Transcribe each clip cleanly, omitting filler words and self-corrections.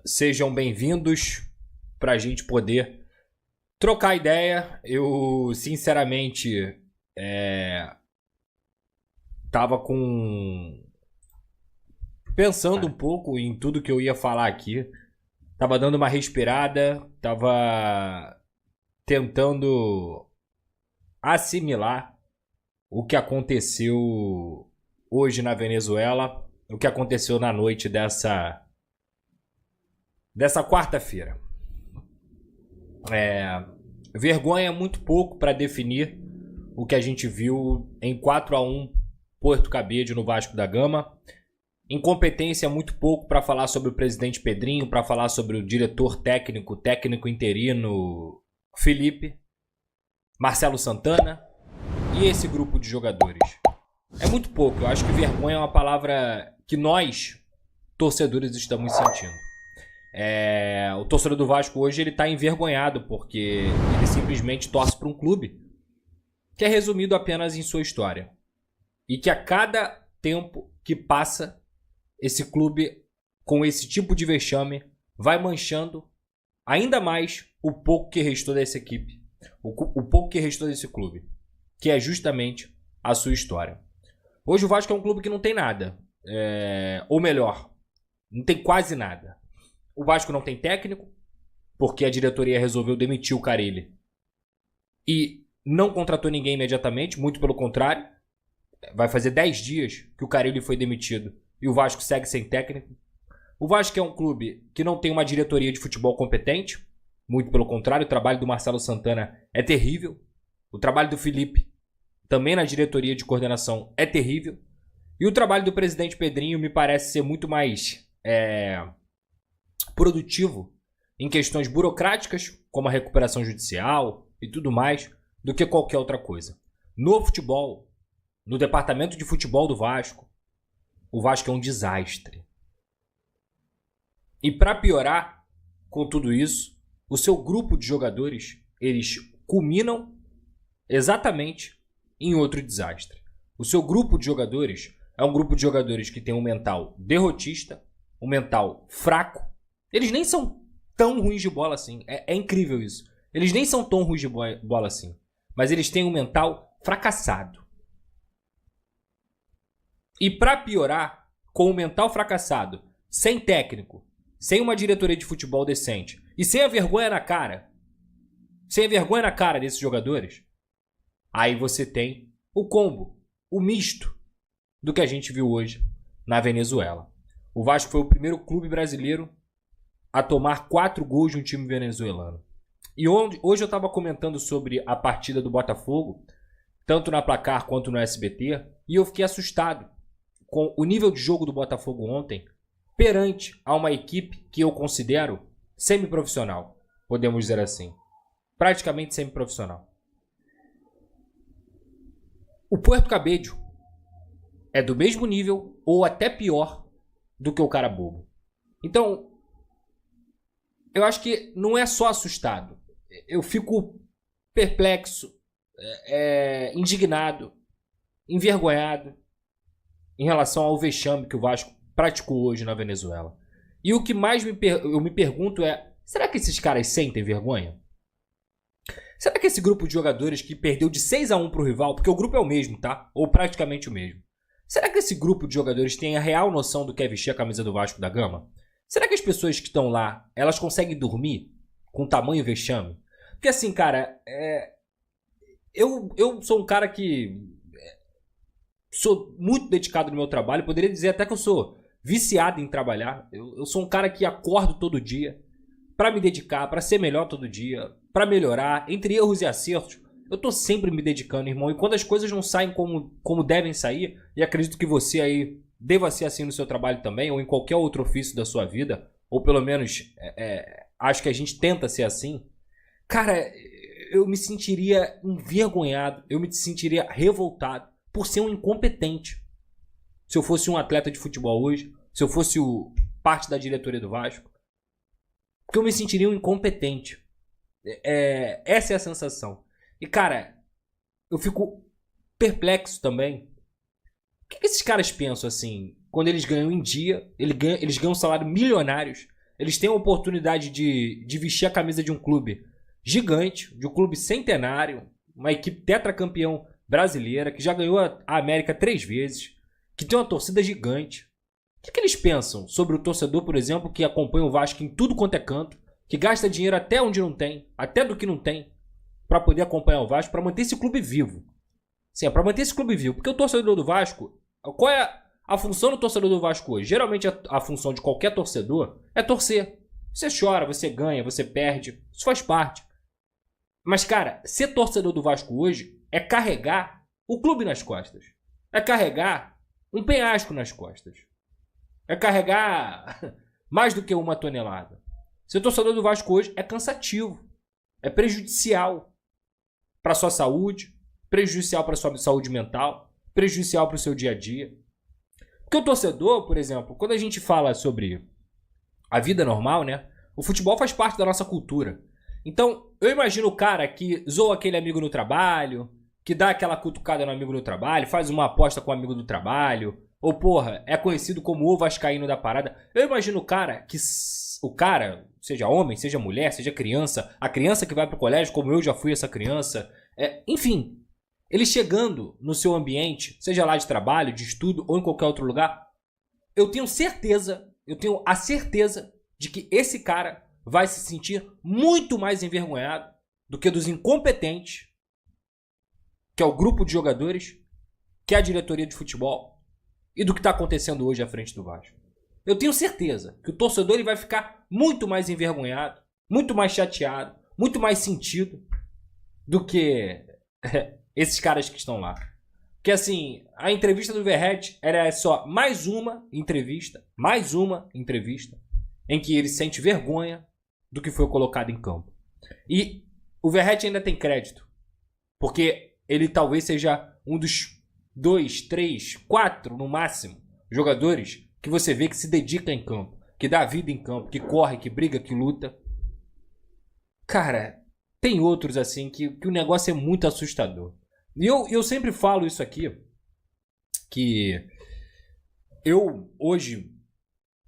sejam bem-vindos para a gente poder trocar ideia. Eu, sinceramente, tava pensando um pouco em tudo que eu ia falar aqui. Tava dando uma respirada, tava tentando assimilar o que aconteceu hoje na Venezuela, o que aconteceu na noite dessa quarta-feira. Vergonha muito pouco para definir o que a gente viu em 4-1 Porto Cabedelo no Vasco da Gama. Incompetência muito pouco para falar sobre o presidente Pedrinho, para falar sobre o diretor técnico interino Felipe, Marcelo Santana e esse grupo de jogadores. É muito pouco. Eu acho que vergonha é uma palavra que nós, torcedores, estamos sentindo. O torcedor do Vasco hoje ele está envergonhado porque ele simplesmente torce para um clube que é resumido apenas em sua história. E que a cada tempo que passa, esse clube, com esse tipo de vexame, vai manchando ainda mais o pouco que restou dessa equipe. O pouco que restou desse clube. Que é justamente a sua história. Hoje o Vasco é um clube que não tem nada. Ou melhor, não tem quase nada. O Vasco não tem técnico, porque a diretoria resolveu demitir o Carille. E não contratou ninguém imediatamente, muito pelo contrário. Vai fazer 10 dias que o Carille foi demitido e o Vasco segue sem técnico. O Vasco é um clube que não tem uma diretoria de futebol competente, muito pelo contrário. O trabalho do Marcelo Santana é terrível. O trabalho do Felipe, também na diretoria de coordenação, é terrível. E o trabalho do presidente Pedrinho me parece ser muito mais produtivo em questões burocráticas, como a recuperação judicial e tudo mais, do que qualquer outra coisa. No futebol, no departamento de futebol do Vasco, o Vasco é um desastre. E para piorar com tudo isso, o seu grupo de jogadores, eles culminam exatamente em outro desastre. O seu grupo de jogadores é um grupo de jogadores que tem um mental derrotista, um mental fraco. Eles nem são tão ruins de bola assim. É incrível isso. Eles nem são tão ruins de bola assim. Mas eles têm um mental fracassado. E para piorar, com o mental fracassado, sem técnico, sem uma diretoria de futebol decente e sem a vergonha na cara, desses jogadores, aí você tem o combo, o misto do que a gente viu hoje na Venezuela. O Vasco foi o primeiro clube brasileiro a tomar 4 gols de um time venezuelano. E hoje eu estava comentando sobre a partida do Botafogo, tanto na Placar quanto no SBT, e eu fiquei assustado com o nível de jogo do Botafogo ontem perante a uma equipe que eu considero semiprofissional, podemos dizer assim. Praticamente semiprofissional. O Puerto Cabedelo é do mesmo nível ou até pior do que o Carabobo. Então, eu acho que não é só assustado. Eu fico perplexo, indignado, envergonhado em relação ao vexame que o Vasco praticou hoje na Venezuela. E o que mais eu me pergunto é, será que esses caras sentem vergonha? Será que esse grupo de jogadores que perdeu de 6-1 pro rival, porque o grupo é o mesmo, tá? Ou praticamente o mesmo. Será que esse grupo de jogadores tem a real noção do que é vestir a camisa do Vasco da Gama? Será que as pessoas que estão lá, elas conseguem dormir com tamanho vexame? Porque assim, cara, eu sou um cara que sou muito dedicado no meu trabalho. Poderia dizer até que eu sou viciado em trabalhar. Eu sou um cara que acordo todo dia para me dedicar, para ser melhor todo dia, para melhorar, entre erros e acertos. Eu tô sempre me dedicando, irmão. E quando as coisas não saem como devem sair, e acredito que você aí deva ser assim no seu trabalho também, ou em qualquer outro ofício da sua vida, ou pelo menos acho que a gente tenta ser assim. Cara, eu me sentiria envergonhado, eu me sentiria revoltado por ser um incompetente. Se eu fosse um atleta de futebol hoje, se eu fosse parte da diretoria do Vasco, porque eu me sentiria um incompetente. Essa é a sensação. E cara, eu fico perplexo também. O que esses caras pensam assim, quando eles ganham em dia, eles ganham salários milionários, Eles têm a oportunidade de vestir a camisa de um clube gigante, de um clube centenário, uma equipe tetracampeão brasileira, que já ganhou a América 3 vezes, que tem uma torcida gigante. O que eles pensam sobre o torcedor, por exemplo, que acompanha o Vasco em tudo quanto é canto, que gasta dinheiro até onde não tem, até do que não tem, para poder acompanhar o Vasco, para manter esse clube vivo? Sim, é para manter esse clube vivo. Porque o torcedor do Vasco, qual é a função do torcedor do Vasco hoje? Geralmente a função de qualquer torcedor é torcer. Você chora, você ganha, você perde, isso faz parte. Mas, cara, ser torcedor do Vasco hoje é carregar o clube nas costas. É carregar um penhasco nas costas. É carregar mais do que uma tonelada. Ser torcedor do Vasco hoje é cansativo. É prejudicial para sua saúde, prejudicial para sua saúde mental, prejudicial para o seu dia a dia. Porque o torcedor, por exemplo, quando a gente fala sobre a vida normal, né? O futebol faz parte da nossa cultura. Então, eu imagino o cara que zoa aquele amigo no trabalho, que dá aquela cutucada no amigo no trabalho, faz uma aposta com o amigo do trabalho, ou, porra, é conhecido como o vascaíno da parada. Eu imagino o cara que... O cara, seja homem, seja mulher, seja criança, a criança que vai pro colégio, como eu já fui essa criança, enfim, ele chegando no seu ambiente, seja lá de trabalho, de estudo ou em qualquer outro lugar, eu tenho a certeza de que esse cara vai se sentir muito mais envergonhado do que dos incompetentes, que é o grupo de jogadores, que é a diretoria de futebol e do que está acontecendo hoje à frente do Vasco. Eu tenho certeza que o torcedor ele vai ficar muito mais envergonhado, muito mais chateado, muito mais sentido do que esses caras que estão lá. Porque assim, a entrevista do Verratti era só mais uma entrevista em que ele sente vergonha do que foi colocado em campo. E o Verratti ainda tem crédito, porque ele talvez seja um dos 2, 3, 4 no máximo jogadores que você vê que se dedica em campo, que dá vida em campo, que corre, que briga, que luta. Cara, tem outros assim que o negócio é muito assustador. E eu sempre falo isso aqui, que eu hoje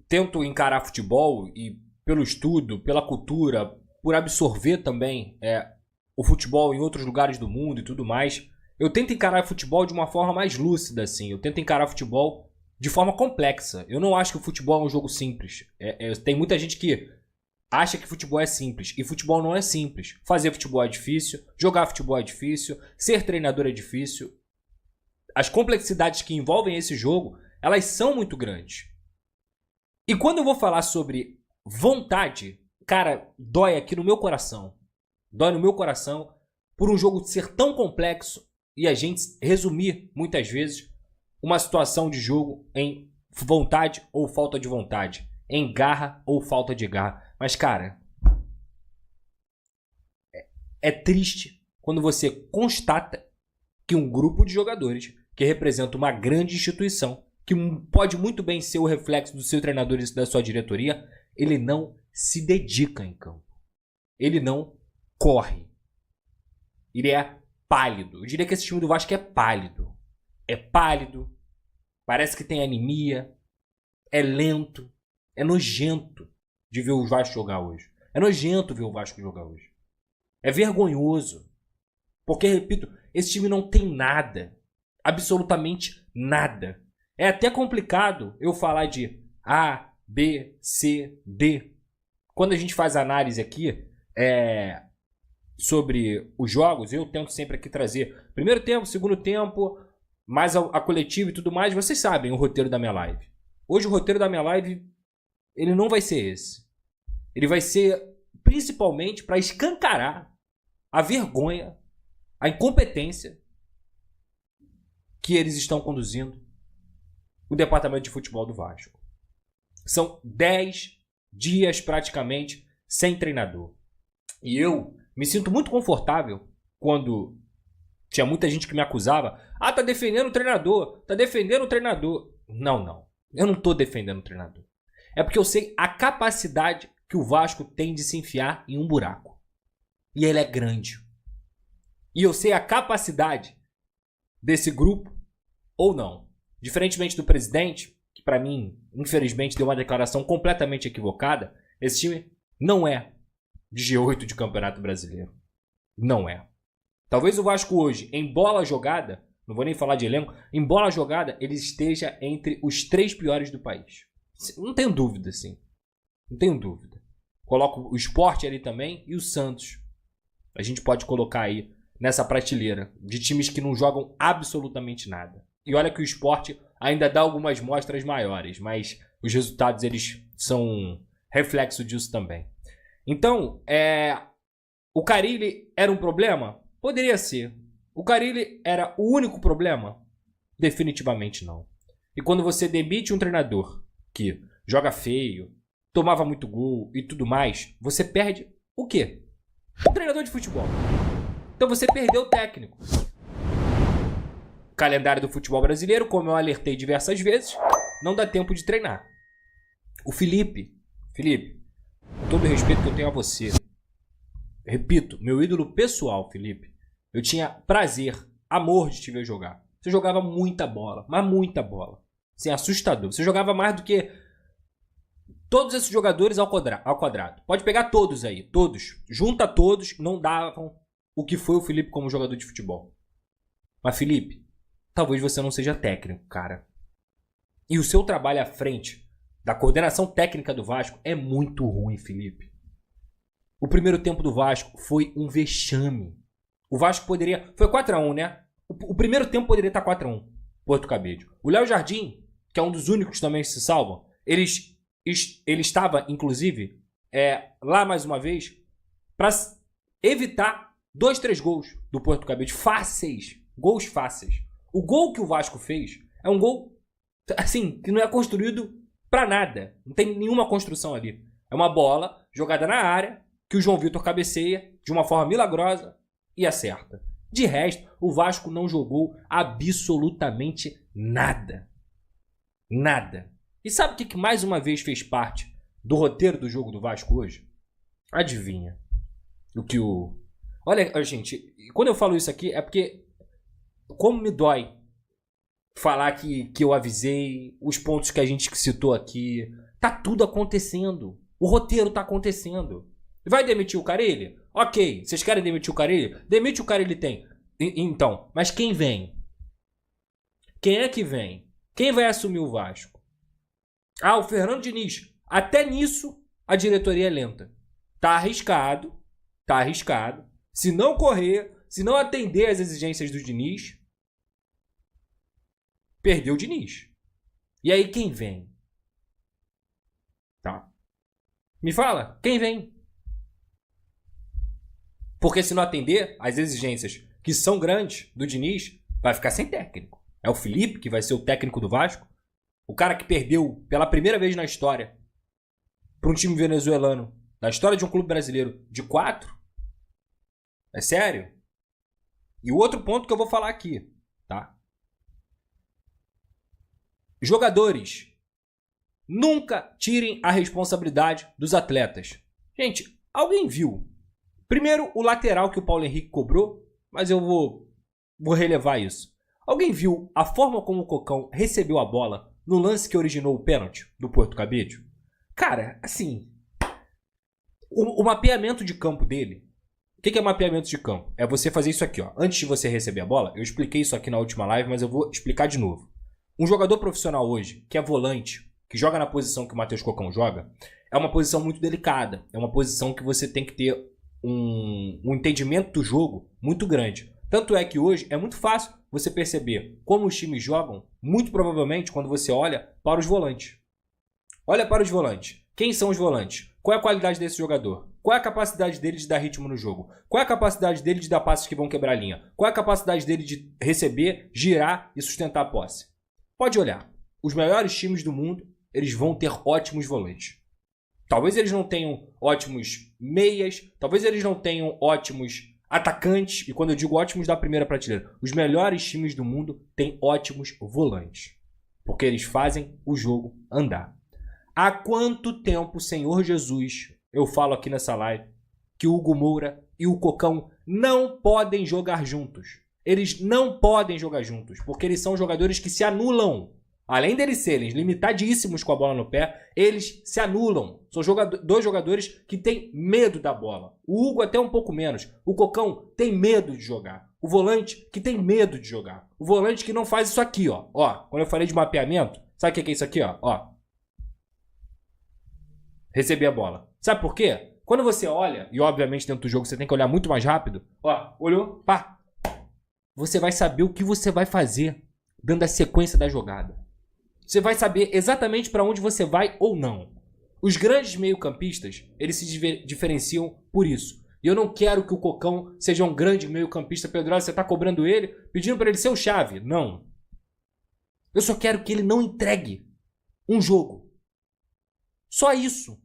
tento encarar futebol e pelo estudo, pela cultura, por absorver também o futebol em outros lugares do mundo e tudo mais, eu tento encarar futebol de uma forma mais lúcida, assim. Eu tento encarar futebol de forma complexa. Eu não acho que o futebol é um jogo simples. Tem muita gente que acha que futebol é simples. E futebol não é simples. Fazer futebol é difícil. Jogar futebol é difícil. Ser treinador é difícil. As complexidades que envolvem esse jogo, elas são muito grandes. E quando eu vou falar sobre vontade, cara, dói aqui no meu coração. Dói no meu coração por um jogo ser tão complexo e a gente resumir, muitas vezes, uma situação de jogo em vontade ou falta de vontade, em garra ou falta de garra. Mas, cara, é triste quando você constata que um grupo de jogadores que representa uma grande instituição, que pode muito bem ser o reflexo do seu treinador e da sua diretoria, ele não se dedica em campo. Ele não corre. Ele é pálido. Eu diria que esse time do Vasco é pálido. É pálido, parece que tem anemia, é lento, é nojento de ver o Vasco jogar hoje. É nojento ver o Vasco jogar hoje. É vergonhoso. Porque, repito, esse time não tem nada. Absolutamente nada. É até complicado eu falar de A, B, C, D. Quando a gente faz análise aqui sobre os jogos, eu tento sempre aqui trazer primeiro tempo, segundo tempo, mais a coletiva e tudo mais. Vocês sabem o roteiro da minha live. Hoje o roteiro da minha live, ele não vai ser esse. Ele vai ser principalmente para escancarar a vergonha, a incompetência que eles estão conduzindo o departamento de futebol do Vasco. São 10 dias praticamente sem treinador. E eu me sinto muito confortável quando tinha muita gente que me acusava. Ah, tá defendendo o treinador. Tá defendendo o treinador. Não. Eu não tô defendendo o treinador. É porque eu sei a capacidade que o Vasco tem de se enfiar em um buraco. E ele é grande. E eu sei a capacidade desse grupo ou não. Diferentemente do presidente, que para mim, infelizmente, deu uma declaração completamente equivocada, Esse time não é de G8 de Campeonato Brasileiro. Não é. Talvez o Vasco hoje, em bola jogada, não vou nem falar de elenco, em bola jogada, ele esteja entre os 3 piores do país. Não tenho dúvida, sim. Não tenho dúvida. Coloco o Sport ali também e o Santos. A gente pode colocar aí nessa prateleira de times que não jogam absolutamente nada. E olha que o Sport ainda dá algumas mostras maiores, mas os resultados eles são reflexo disso também. Então, o Carille era um problema? Poderia ser. O Carille era o único problema? Definitivamente não. E quando você demite um treinador que joga feio, tomava muito gol e tudo mais, você perde o quê? Um treinador de futebol. Então você perdeu o técnico. O calendário do futebol brasileiro, como eu alertei diversas vezes, não dá tempo de treinar. O Felipe, com todo o respeito que eu tenho a você, repito, meu ídolo pessoal, Felipe, eu tinha prazer, amor de te ver jogar. Você jogava muita bola, mas muita bola. Assim, assustador. Você jogava mais do que todos esses jogadores ao quadrado. Pode pegar todos aí, todos. Junta todos, não davam o que foi o Felipe como jogador de futebol. Mas Felipe, talvez você não seja técnico, cara. E o seu trabalho à frente da coordenação técnica do Vasco é muito ruim, Felipe. O primeiro tempo do Vasco foi um vexame. O Vasco poderia... Foi 4-1, né? O primeiro tempo poderia estar 4-1. Porto Cabedelo. O Léo Jardim, que é um dos únicos também que se salvam, ele estava, inclusive, lá mais uma vez, para evitar 2, 3 gols do Porto Cabedelo. Fáceis. Gols fáceis. O gol que o Vasco fez é um gol, assim, que não é construído para nada. Não tem nenhuma construção ali. É uma bola jogada na área que o João Vitor cabeceia de uma forma milagrosa e acerta. De resto, o Vasco não jogou absolutamente nada. Nada. E sabe o que mais uma vez fez parte do roteiro do jogo do Vasco hoje? Adivinha. Olha, gente, quando eu falo isso aqui é porque como me dói falar que eu avisei, os pontos que a gente citou aqui, tá tudo acontecendo. O roteiro tá acontecendo. Vai demitir o Carille? Ok, vocês querem demitir o Carille? Demite o Carille tem. Então, mas quem vem? Quem é que vem? Quem vai assumir o Vasco? Ah, o Fernando Diniz. Até nisso, a diretoria é lenta. Tá arriscado. Se não correr, se não atender às exigências do Diniz, perdeu o Diniz. E aí quem vem? Tá. Me fala, quem vem? Porque se não atender às exigências que são grandes do Diniz, vai ficar sem técnico. É o Felipe que vai ser o técnico do Vasco. O cara que perdeu pela primeira vez na história para um time venezuelano, na história de um clube brasileiro, de 4. É sério? E o outro ponto que eu vou falar aqui, tá? Jogadores, nunca tirem a responsabilidade dos atletas. Gente, alguém viu? Primeiro, o lateral que o Paulo Henrique cobrou, mas eu vou relevar isso. Alguém viu a forma como o Cocão recebeu a bola no lance que originou o pênalti do Porto Cabedelo? Cara, assim, o mapeamento de campo dele. O que é mapeamento de campo? É você fazer isso aqui, ó. Antes de você receber a bola, eu expliquei isso aqui na última live, mas eu vou explicar de novo. Um jogador profissional hoje, que é volante, que joga na posição que o Matheus Cocão joga, é uma posição muito delicada. É uma posição que você tem que ter um entendimento do jogo muito grande. Tanto é que hoje é muito fácil você perceber como os times jogam, muito provavelmente quando você olha para os volantes. Olha para os volantes. Quem são os volantes? Qual é a qualidade desse jogador? Qual é a capacidade dele de dar ritmo no jogo? Qual é a capacidade dele de dar passos que vão quebrar a linha? Qual é a capacidade dele de receber, girar e sustentar a posse? Pode olhar. Os melhores times do mundo, eles vão ter ótimos volantes. Talvez eles não tenham ótimos meias, talvez eles não tenham ótimos atacantes, e quando eu digo ótimos da primeira prateleira, os melhores times do mundo têm ótimos volantes, porque eles fazem o jogo andar. Há quanto tempo, Senhor Jesus, eu falo aqui nessa live, que o Hugo Moura e o Cocão não podem jogar juntos. Eles não podem jogar juntos, porque eles são jogadores que se anulam além deles serem limitadíssimos com a bola no pé, eles se anulam. São dois jogadores que têm medo da bola. O Hugo até um pouco menos. O Cocão tem medo de jogar. O volante que tem medo de jogar. O volante que não faz isso aqui, ó. Ó, quando eu falei de mapeamento, sabe o que é isso aqui, ó? Ó. Receber a bola. Sabe por quê? Quando você olha, e obviamente dentro do jogo você tem que olhar muito mais rápido, ó, olhou, pá. Você vai saber o que você vai fazer dando a sequência da jogada. Você vai saber exatamente para onde você vai ou não. Os grandes meio-campistas, eles se diferenciam por isso. E eu não quero que o Cocão seja um grande meio-campista. Pedrosa, você tá cobrando ele, pedindo para ele ser o chave. Não. Eu só quero que ele não entregue um jogo. Só isso.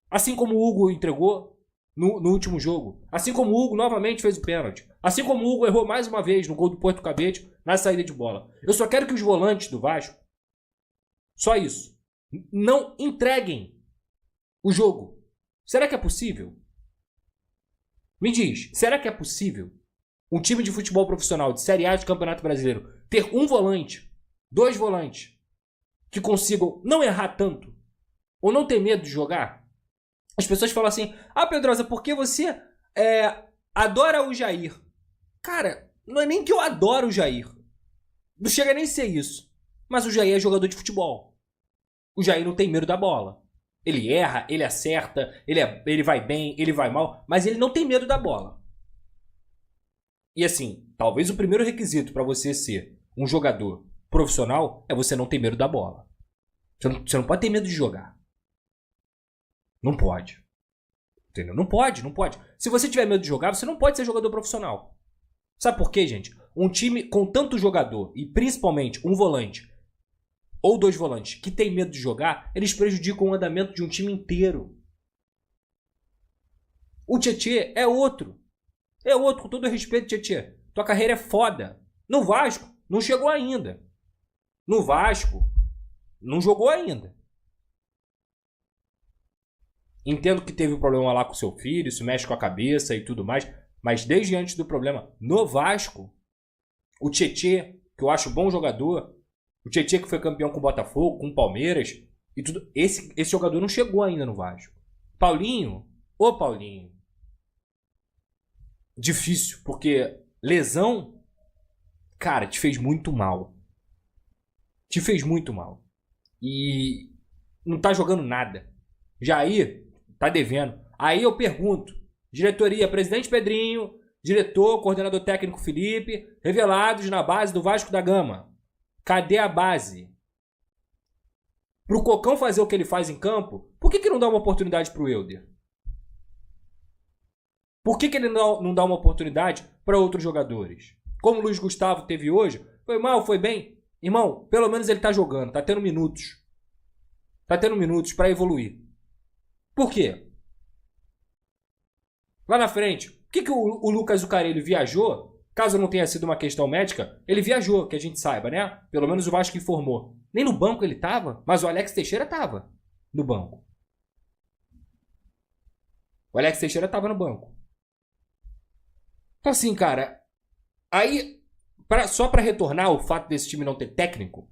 Assim como o Hugo entregou no último jogo. Assim como o Hugo novamente fez o pênalti. Assim como o Hugo errou mais uma vez no gol do Porto Cabete na saída de bola. Eu só quero que os volantes do Vasco, só isso, não entreguem o jogo. Será que é possível? Me diz, será que é possível um time de futebol profissional de Série A de Campeonato Brasileiro ter um volante, dois volantes, que consigam não errar tanto ou não ter medo de jogar? As pessoas falam assim, Pedrosa, por que você adora o Jair? Cara, não é nem que eu adoro o Jair. Não chega nem a ser isso. Mas o Jair é jogador de futebol. O Jair não tem medo da bola. Ele erra, ele acerta, ele vai bem, ele vai mal, mas ele não tem medo da bola. E assim, talvez o primeiro requisito para você ser um jogador profissional é você não ter medo da bola. Você não pode ter medo de jogar. Não pode. Entendeu? Não pode. Se você tiver medo de jogar, você não pode ser jogador profissional. Sabe por quê, gente? Um time com tanto jogador, e principalmente um volante, ou dois volantes, que tem medo de jogar, eles prejudicam o andamento de um time inteiro. O Tietê é outro. É outro, com todo respeito, Tietê. Tua carreira é foda. No Vasco, não chegou ainda. No Vasco, não jogou ainda. Entendo que teve um problema lá com seu filho, isso mexe com a cabeça e tudo mais, mas desde antes do problema, no Vasco, o Tietê, que eu acho bom jogador, o Tietê que foi campeão com o Botafogo, com o Palmeiras, e tudo, esse jogador não chegou ainda no Vasco. Paulinho, difícil, porque lesão, cara, te fez muito mal. Te fez muito mal. E não tá jogando nada. Jair tá devendo. Aí eu pergunto, diretoria, presidente Pedrinho, diretor, coordenador técnico Felipe, revelados na base do Vasco da Gama. Cadê a base? Pro Cocão fazer o que ele faz em campo, por que não dá uma oportunidade pro Helder? Por que ele não dá uma oportunidade para outros jogadores? Como o Luiz Gustavo teve hoje, foi mal, foi bem. Irmão, pelo menos ele tá jogando, tá tendo minutos. Tá tendo minutos para evoluir. Por quê? Lá na frente, por que o Lucas Zucarelli viajou? Caso não tenha sido uma questão médica, ele viajou, que a gente saiba, né? Pelo menos o Vasco informou. Nem no banco ele tava, mas o Alex Teixeira tava no banco. O Alex Teixeira tava no banco. Então assim, cara, aí, só para retornar o fato desse time não ter técnico,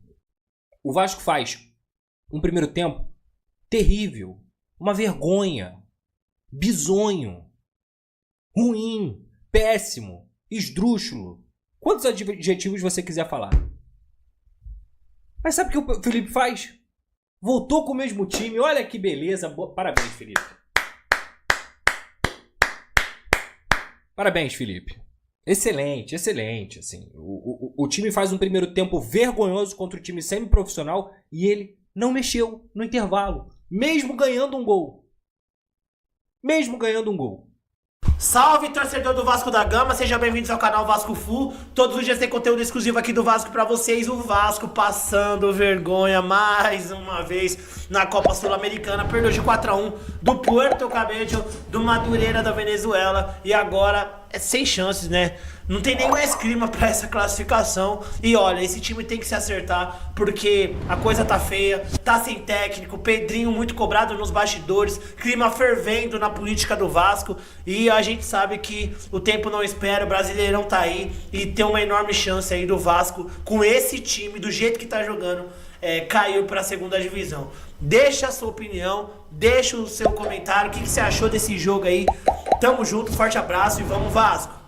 o Vasco faz um primeiro tempo terrível, uma vergonha, bizonho, ruim, péssimo, esdrúxulo. Quantos adjetivos você quiser falar. Mas sabe o que o Felipe faz? Voltou com o mesmo time, olha que beleza. Parabéns, Felipe. Parabéns, Felipe. Excelente, excelente. Assim, o time faz um primeiro tempo vergonhoso contra o time semi-profissional e ele não mexeu no intervalo, mesmo ganhando um gol. Salve, torcedor do Vasco da Gama, sejam bem-vindos ao canal Vasco Full. Todos os dias tem conteúdo exclusivo aqui do Vasco pra vocês. O Vasco passando vergonha mais uma vez na Copa Sul-Americana. Perdeu de 4-1 do Porto Cabello, do Madureira da Venezuela. E agora é sem chances, né? Não tem nem mais clima pra essa classificação. E olha, esse time tem que se acertar, porque a coisa tá feia, tá sem técnico, Pedrinho muito cobrado nos bastidores, clima fervendo na política do Vasco. E a gente sabe que o tempo não espera, o Brasileirão tá aí e tem uma enorme chance aí do Vasco, com esse time, do jeito que tá jogando, caiu para a segunda divisão. Deixa a sua opinião, deixa o seu comentário, o que você achou desse jogo aí. Tamo junto, forte abraço e vamos Vasco!